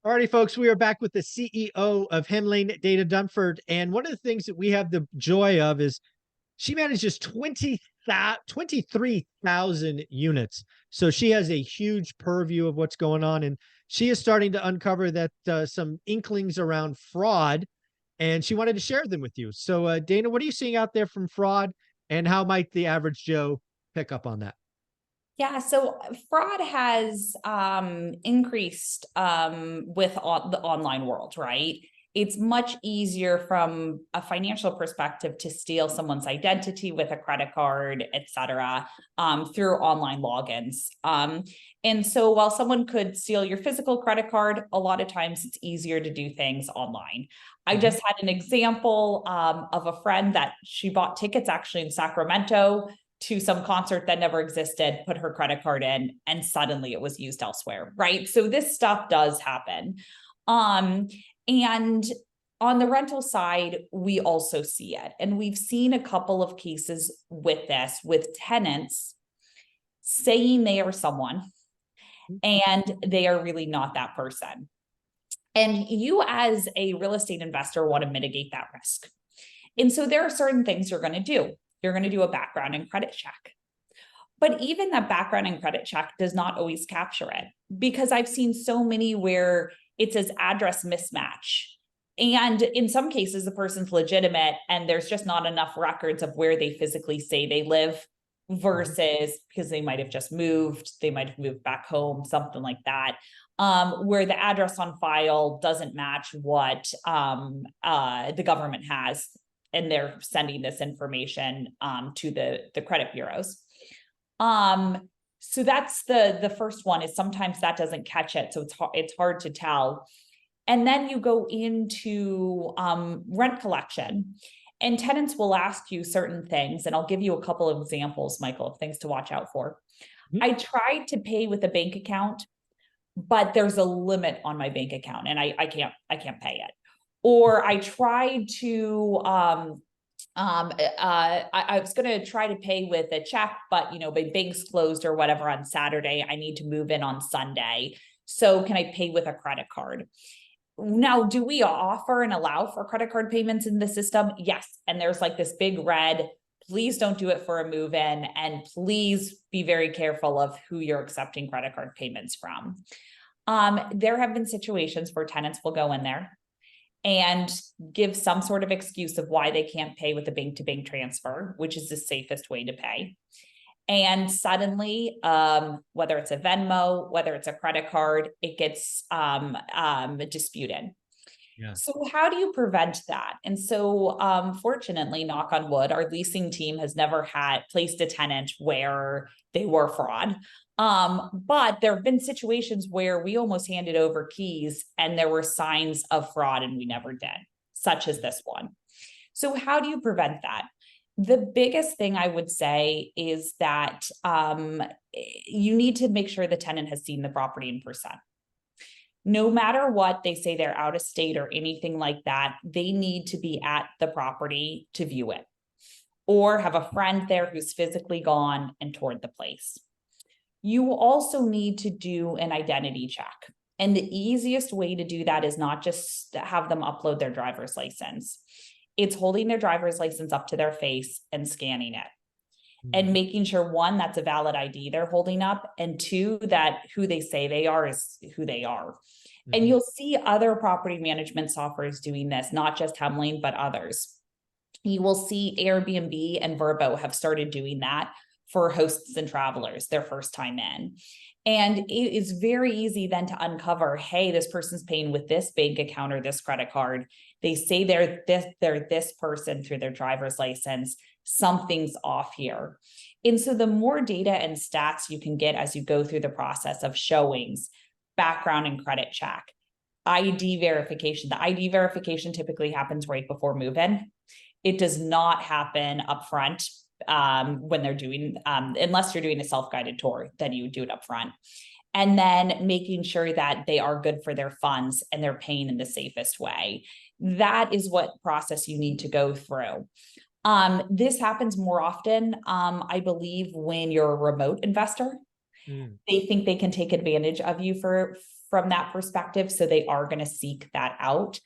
Alrighty, folks, we are back with the CEO of Henling, Dana Dunford. And one of the things that we have the joy of is she manages 23,000 units. So she has a huge purview of what's going on. And she is starting to uncover that some inklings around fraud. And she wanted to share them with you. So, Dana, what are you seeing out there from fraud? And how might the average Joe pick up on that? Yeah, so fraud has increased with the online world, right? It's much easier from a financial perspective to steal someone's identity with a credit card, et cetera, through online logins. And so while someone could steal your physical credit card, a lot of times it's easier to do things online. I just had an example of a friend that she bought tickets actually in Sacramento to some concert that never existed, put her credit card in, and suddenly it was used elsewhere, right? So this stuff does happen. And on the rental side, we also see it. And we've seen a couple of cases with this, with tenants saying they are someone, and they are really not that person. And you as a real estate investor want to mitigate that risk. And so there are certain things you're going to do. You're going to do a background and credit check. But even that background and credit check does not always capture it, because I've seen so many where it says address mismatch. And in some cases, the person's legitimate and there's just not enough records of where they physically say they live versus because they might have just moved, they might have moved back home, something like that. Where the address on file doesn't match what the government has, and they're sending this information to the credit bureaus. So that's the first one, is sometimes that doesn't catch it. So it's hard to tell. And then you go into rent collection, and tenants will ask you certain things. And I'll give you a couple of examples, Michael, of things to watch out for. I tried to pay with a bank account, but there's a limit on my bank account and I can't pay it. Or I tried to I was going to try to pay with a check, but my bank's closed or whatever on Saturday. I need to move in on Sunday. So can I pay with a credit card? Now, do we offer and allow for credit card payments in the system? Yes. And there's like this big red, please don't do it for a move-in, and please be very careful of who you're accepting credit card payments from. There have been situations where tenants will go in there and give some sort of excuse of why they can't pay with a bank-to-bank transfer, which is the safest way to pay. And suddenly, whether it's a Venmo, whether it's a credit card, it gets disputed. Yeah. So how do you prevent that? And so fortunately, knock on wood, our leasing team has never placed a tenant where they were fraud. But there have been situations where we almost handed over keys and there were signs of fraud and we never did, such as this one. So how do you prevent that? The biggest thing I would say is that you need to make sure the tenant has seen the property in person. No matter what they say, they're out of state or anything like that, they need to be at the property to view it, or have a friend there who's physically gone and toured the place. You also need to do an identity check. And the easiest way to do that is not just have them upload their driver's license. It's holding their driver's license up to their face and scanning it. And making sure, one, that's a valid ID they're holding up, and two, that who they say they are is who they are. And you'll see other property management softwares doing this, not just Hemling, but others. You will see Airbnb and Vrbo have started doing that for hosts and travelers, their first time in. And it is very easy then to uncover, hey, this person's paying with this bank account or this credit card. They say they're this person through their driver's license. Something's off here. And so the more data and stats you can get as you go through the process of showings, background and credit check, ID verification. The ID verification typically happens right before move-in. It does not happen upfront when they're doing, unless you're doing a self-guided tour, then you would do it up front. And then making sure that they are good for their funds and they're paying in the safest way. That is what process you need to go through. This happens more often, I believe, when you're a remote investor Mm. They think they can take advantage of you from that perspective. So they are going to seek that out.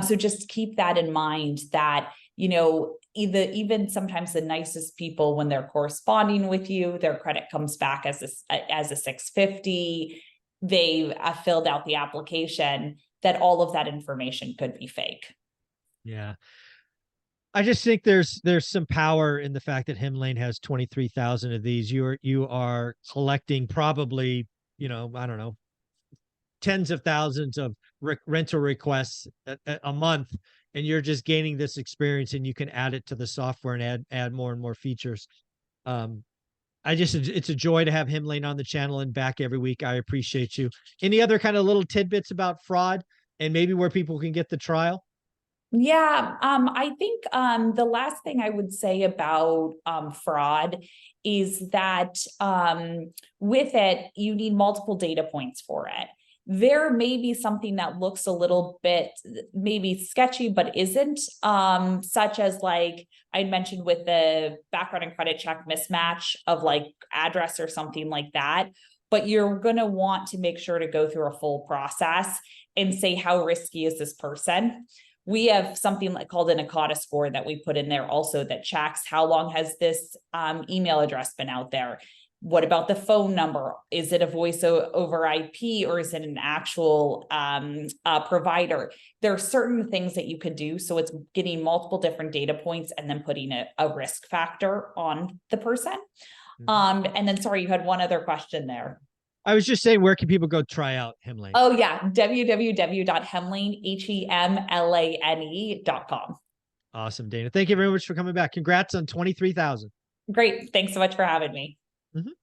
So just keep that in mind that, you know, even sometimes the nicest people, when they're corresponding with you, their credit comes back as a 650. They've filled out the application, that all of that information could be fake. Yeah. I just think there's some power in the fact that Him Lane has 23,000 of these. You are collecting probably, you know, I don't know, tens of thousands of rental requests a month, and you're just gaining this experience, and you can add it to the software and add more and more features. Um, it's a joy to have Him Lane on the channel and back every week. I appreciate you. Any other kind of little tidbits about fraud and maybe where people can get the trial? Yeah, I think the last thing I would say about fraud is that with it, you need multiple data points for it. There may be something that looks a little bit maybe sketchy, but isn't, such as like I mentioned with the background and credit check mismatch of like address or something like that. But you're going to want to make sure to go through a full process and say, how risky is this person? We have something like called an Akata score that we put in there also that checks how long has this email address been out there. What about the phone number? Is it a voice over IP or is it an actual provider? There are certain things that you could do. So it's getting multiple different data points and then putting a risk factor on the person. And then, sorry, you had one other question there. I was just saying, where can people go try out Him Lane? Oh yeah, www.hemlane.com. Awesome, Dana. Thank you very much for coming back. Congrats on 23,000. Great. Thanks so much for having me. Mhm.